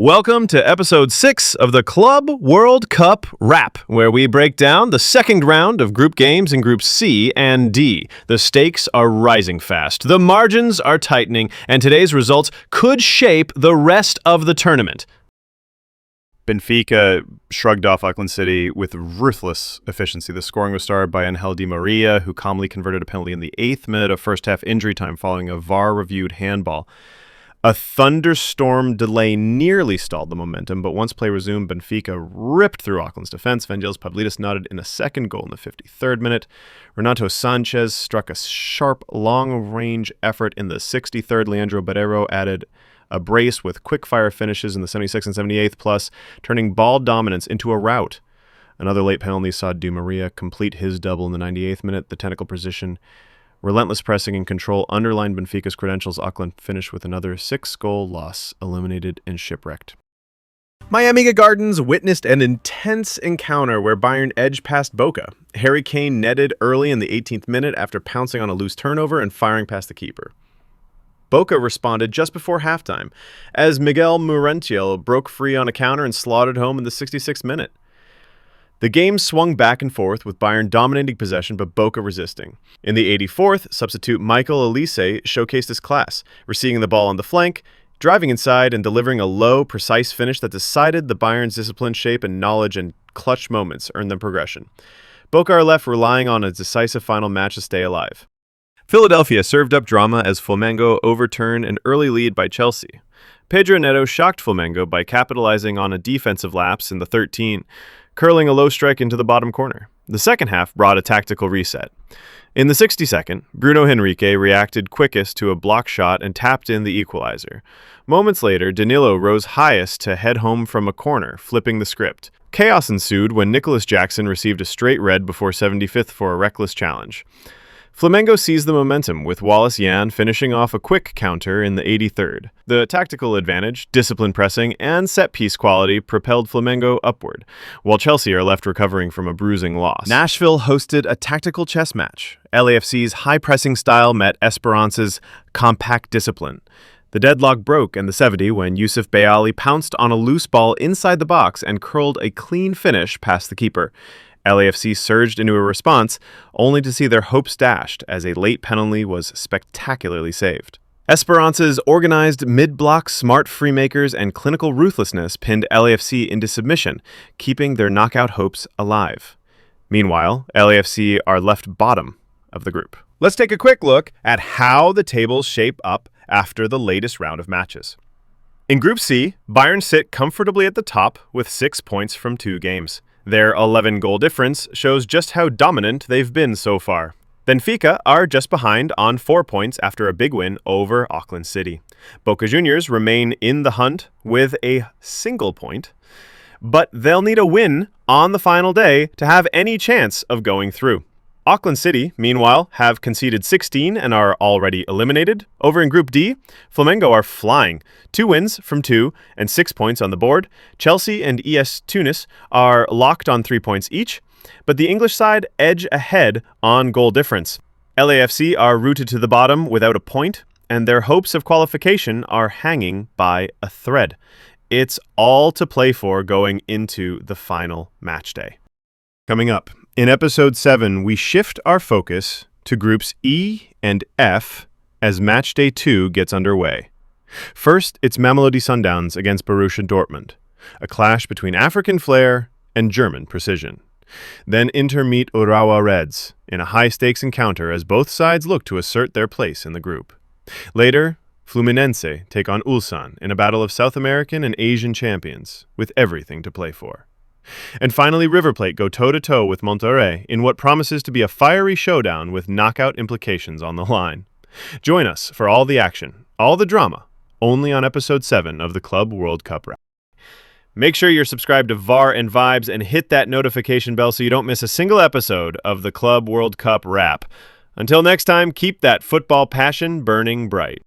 Welcome to episode 6 of the Club World Cup Wrap, where we break down the second round of group games in Groups C and D. The stakes are rising fast, the margins are tightening, and today's results could shape the rest of the tournament. Benfica shrugged off Auckland City with ruthless efficiency. The scoring was started by Angel Di Maria, who calmly converted a penalty in the 8th minute of first-half injury time following a VAR-reviewed handball. A thunderstorm delay nearly stalled the momentum, but once play resumed, Benfica ripped through Auckland's defense. Vangelis Pavlidis nodded in a second goal in the 53rd minute. Renato Sanchez struck a sharp, long-range effort in the 63rd. Leandro Barreiro added a brace with quick-fire finishes in the 76th and 78th, plus turning ball dominance into a rout. Another late penalty saw Di Maria complete his double in the 98th minute. The technical precision, relentless pressing and control underlined Benfica's credentials. Auckland finished with another 6-goal loss, eliminated and shipwrecked. Miami Gardens witnessed an intense encounter where Bayern edged past Boca. Harry Kane netted early in the 18th minute after pouncing on a loose turnover and firing past the keeper. Boca responded just before halftime, as Miguel Murentiel broke free on a counter and slotted home in the 66th minute. The game swung back and forth, with Bayern dominating possession but Boca resisting. In the 84th, substitute Michael Elise showcased his class, receiving the ball on the flank, driving inside, and delivering a low, precise finish that decided the Bayern's discipline, shape, and knowledge and clutch moments earned them progression. Boca are left relying on a decisive final match to stay alive. Philadelphia served up drama as Flamengo overturned an early lead by Chelsea. Pedro Neto shocked Flamengo by capitalizing on a defensive lapse in the 13, curling a low strike into the bottom corner. The second half brought a tactical reset. In the 62nd, Bruno Henrique reacted quickest to a block shot and tapped in the equalizer. Moments later, Danilo rose highest to head home from a corner, flipping the script. Chaos ensued when Nicholas Jackson received a straight red before 75th for a reckless challenge. Flamengo seized the momentum, with Wallace Yan finishing off a quick counter in the 83rd. The tactical advantage, discipline pressing, and set-piece quality propelled Flamengo upward, while Chelsea are left recovering from a bruising loss. Nashville hosted a tactical chess match. LAFC's high-pressing style met Esperance's compact discipline. The deadlock broke in the 70 when Yusuf Bayali pounced on a loose ball inside the box and curled a clean finish past the keeper. LAFC surged into a response, only to see their hopes dashed as a late penalty was spectacularly saved. Esperance's organized mid-block smart freemakers and clinical ruthlessness pinned LAFC into submission, keeping their knockout hopes alive. Meanwhile, LAFC are left bottom of the group. Let's take a quick look at how the tables shape up after the latest round of matches. In Group C, Bayern sit comfortably at the top with 6 points from 2 games. Their 11-goal difference shows just how dominant they've been so far. Benfica are just behind on 4 points after a big win over Auckland City. Boca Juniors remain in the hunt with a single point, but they'll need a win on the final day to have any chance of going through. Auckland City, meanwhile, have conceded 16 and are already eliminated. Over in Group D, Flamengo are flying. 2 wins from 2 and 6 points on the board. Chelsea and ES Tunis are locked on 3 points each, but the English side edge ahead on goal difference. LAFC are rooted to the bottom without a point, and their hopes of qualification are hanging by a thread. It's all to play for going into the final match day. Coming up, in episode 7, we shift our focus to Groups E and F as Matchday 2 gets underway. First, it's Mamelodi Sundowns against Borussia Dortmund, a clash between African flair and German precision. Then Inter meet Urawa Reds in a high-stakes encounter as both sides look to assert their place in the group. Later, Fluminense take on Ulsan in a battle of South American and Asian champions, with everything to play for. And finally, River Plate go toe-to-toe with Monterrey in what promises to be a fiery showdown with knockout implications on the line. Join us for all the action, all the drama, only on episode 7 of the Club World Cup Wrap. Make sure you're subscribed to VAR and Vibes and hit that notification bell so you don't miss a single episode of the Club World Cup Wrap. Until next time, keep that football passion burning bright.